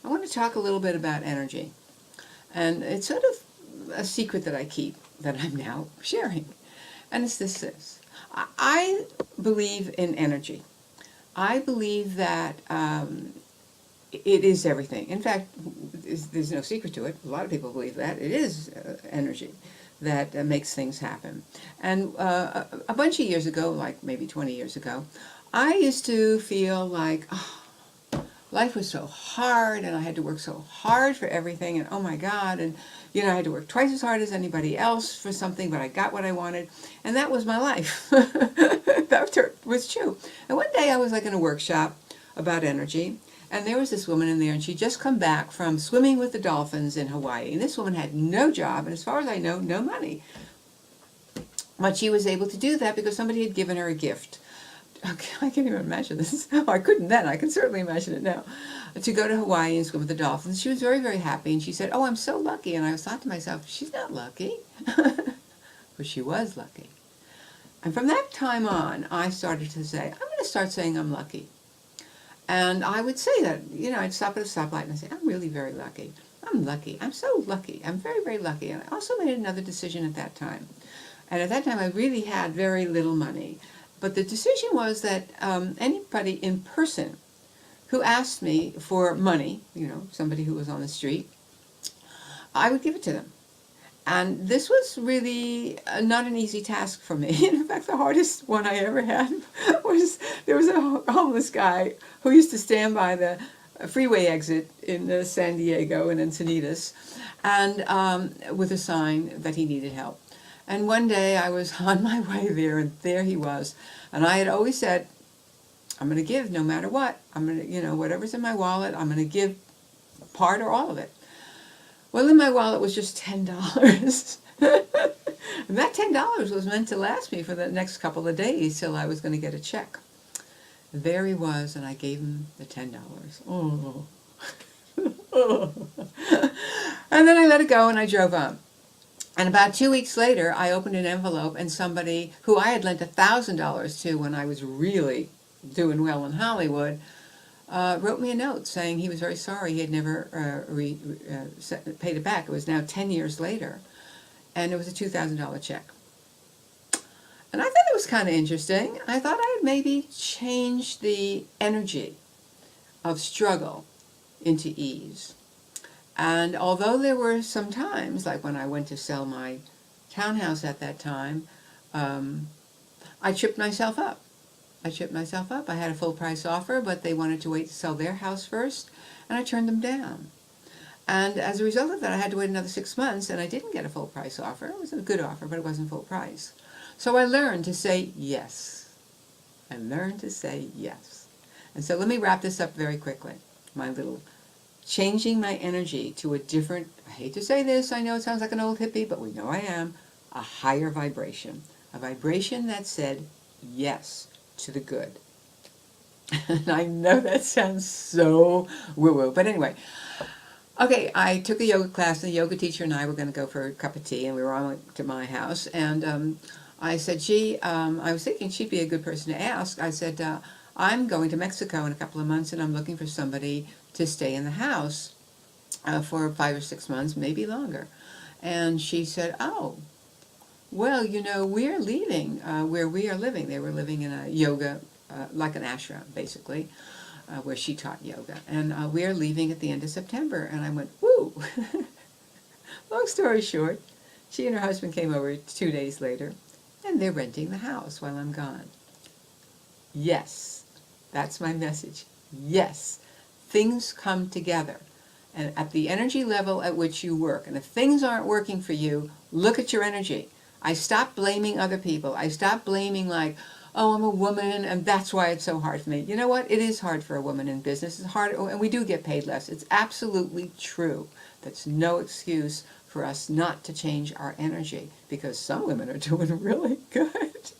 I want to talk a little bit about energy. And it's sort of a secret that I keep that I'm now sharing. And it's this. I believe in energy. I believe that it is everything. In fact, there's no secret to it. A lot of people believe that. It is energy that makes things happen. And a bunch of years ago, like maybe 20 years ago, I used to feel like, oh, life was so hard and I had to work so hard for everything, and oh my God, and I had to work twice as hard as anybody else for something, but I got what I wanted, and that was my life. That was true. And one day I was like in a workshop about energy, and there was this woman in there, and she'd just come back from swimming with the dolphins in Hawaii, and this woman had no job, and as far as I know, no money. But she was able to do that because somebody had given her a gift. Okay, I can't even imagine this. Oh, I couldn't then. I can certainly imagine it now. To go to Hawaii and swim with the dolphins. She was very, very happy, and she said, "Oh, I'm so lucky." And I thought to myself, she's not lucky. But she was lucky. And from that time on, I started to say, I'm going to start saying I'm lucky. And I would say that, I'd stop at a stoplight and I'd say, I'm really very lucky. I'm lucky. I'm so lucky. I'm very, very lucky. And I also made another decision at that time. And at that time, I really had very little money. But the decision was that anybody in person who asked me for money, somebody who was on the street, I would give it to them. And this was really not an easy task for me. In fact, the hardest one I ever had was there was a homeless guy who used to stand by the freeway exit in San Diego and Encinitas, and with a sign that he needed help. And one day I was on my way there, and there he was. And I had always said, I'm going to give no matter what. I'm going to, whatever's in my wallet, I'm going to give part or all of it. Well, in my wallet was just $10. And that $10 was meant to last me for the next couple of days till I was going to get a check. There he was, and I gave him the $10. Oh. Oh. And then I let it go, and I drove on. And about 2 weeks later, I opened an envelope, and somebody who I had lent $1,000 to when I was really doing well in Hollywood wrote me a note saying he was very sorry he had never paid it back. It was now 10 years later, and it was a $2,000 check. And I thought it was kind of interesting. I thought I would maybe change the energy of struggle into ease. And although there were some times, like when I went to sell my townhouse at that time, I tripped myself up. I had a full price offer, but they wanted to wait to sell their house first, and I turned them down. And as a result of that, I had to wait another 6 months, and I didn't get a full price offer. It was a good offer, but it wasn't full price. So I learned to say yes. And so let me wrap this up very quickly. My little changing my energy to a different, I hate to say this, I know it sounds like an old hippie, but we know I am, a higher vibration. A vibration that said yes to the good. And I know that sounds so woo-woo, but anyway. Okay, I took a yoga class, and the yoga teacher and I were going to go for a cup of tea, and we were on to my house, and I said, I was thinking she'd be a good person to ask. I said, I'm going to Mexico in a couple of months, and I'm looking for somebody to stay in the house for 5 or 6 months, maybe longer. And she said, oh, well, we're leaving where we are living. They were living in a yoga, like an ashram, basically, where she taught yoga. And we're leaving at the end of September. And I went, woo! Long story short, she and her husband came over 2 days later, and they're renting the house while I'm gone. Yes, that's my message. Yes, things come together. And at the energy level at which you work. And if things aren't working for you, look at your energy. I stopped blaming other people. I stopped blaming like, oh, I'm a woman and that's why it's so hard for me. You know what? It is hard for a woman in business. It's hard, and we do get paid less. It's absolutely true. That's no excuse for us not to change our energy, because some women are doing really good.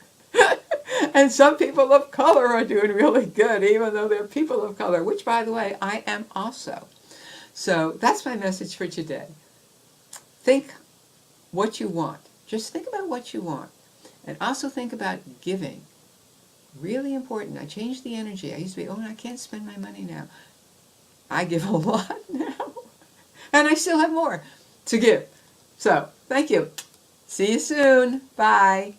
And some people of color are doing really good, even though they're people of color, which, by the way, I am also. So that's my message for today. Think what you want. Just think about what you want. And also think about giving. Really important. I changed the energy. I used to be, oh, I can't spend my money now. I give a lot now. And I still have more to give. So, thank you. See you soon. Bye.